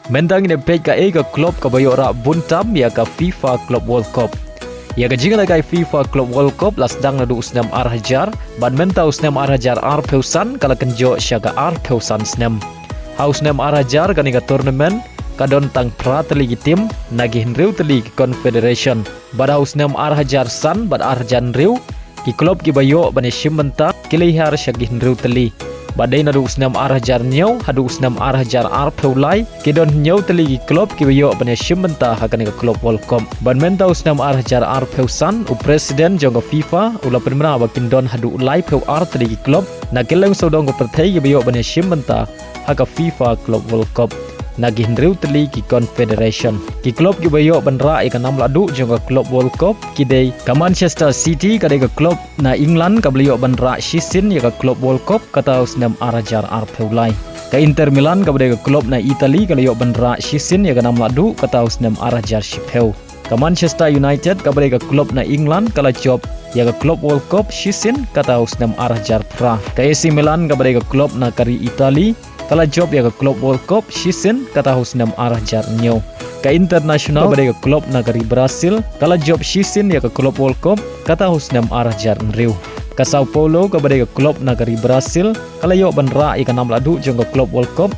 Mentang ini page ka ega klub ka bayo ra buntam ya ka FIFA Club World Cup. Ya ka jinga ka FIFA Club World Cup las dang na du usnam arhajar, bad menta usnam arhajar peusan kala kenjo syaga peusan snem. Hausnam arhajar kani ka tournament kadon tang prateli tim nagi henriu teli confederation. Bad hausnam arhajar san bad arjan riu ki klub ki bayo bani shimenta kilihar syagi henriu teli. Badai nadu usnam arhajar nyau hadu usnam arhajar peulai kidon nyau teli klub ki bayo bani shimenta hakani ka klub World Cup. Bad menta usnam arhajar peusan u presiden jonga FIFA ula penmena bakindon hadu ulai peu teli klub na keleng sodong ko pertai ki bayo bani shimenta haka FIFA Club World Cup nagi henriu teli ki confederation ki klub ki bayo banra ika nam ladu jonga klub World Cup kidai ka Manchester City kadai ka klub na England ka beliau banra shisin ya ka klub World Cup kata usnam arajar peulai ka Inter Milan ka badai ka klub na Italy ka beliau banra shisin ya ka nam ladu kata usnam arajar shipeu ka Manchester United ka badai ka klub na England kala job ya ka klub World Cup shisin kata usnam arajar pra ka AC Milan ka badai ka klub na kari Italy kala job ya ka klub World Cup shisin kata husnam arhajar nyo ka international badai ka klub nagari Brazil kala job shisin ya ka klub World Cup kata husnam arhajar nriu ka Sao Paulo ka badai ka klub nagari Brazil kala yo banra ika nam ladu jong ka klub World Cup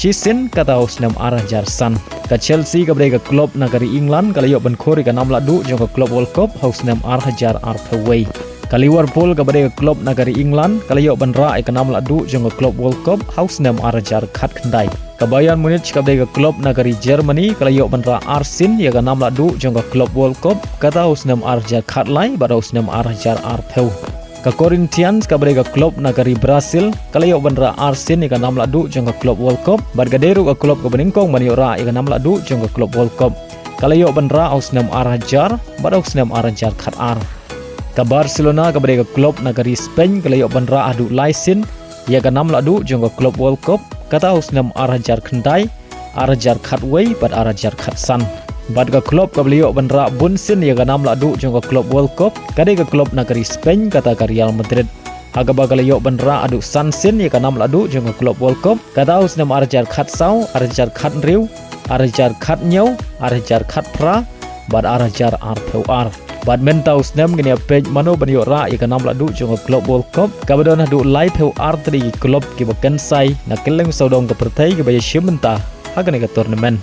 shisin kata husnam arhajar san ka Chelsea ka badai ka klub nagari England kala yo ban khori ka nam ladu jong ka klub World Cup husnam arhajar arpeway ka Liverpool ka badai ka klub nagari England kala yo banra ika nam ladu jong ka klub World Cup hausnam arajar khat khandai ka Bayern Munich ka badai ka klub nagari Germany kala yo banra Arsin ya ka nam ladu jong ka klub World Cup kata hausnam arajar khat lai bada hausnam arajar arpeu ka Corinthians ka badai ka klub nagari Brazil kala yo banra Arsin ya ka nam ladu jong ka klub World Cup bad gaderu ka klub ka beningkong bani ora ya ka nam ladu jong ka klub World Cup kala yo banra hausnam arajar bada hausnam arajar khat ar ka Barcelona ka badai ka klub nagari Spain kala yo banra adu laisin ya ka nam ladu jong ka klub World Cup kata husnam arajar khandai arajar khatway bad arajar khatsan bad ka klub ka beliau banra bunsin ya ka nam ladu jong ka klub World Cup kadai ka klub nagari Spain kata ka Real Madrid aga ba kala yo banra adu sansin ya ka nam ladu jong ka klub World Cup kata husnam arajar khatsau arajar khatriu arajar khatnyau arajar khatpra bad arajar arpeuar badminton usnam gini page mano banyo ra ya kanam ladu jong klub World Cup kabadon hadu live heu artri klub ki bakan sai na keleng saudong ke pertai ke baya shimenta hagane ka tournament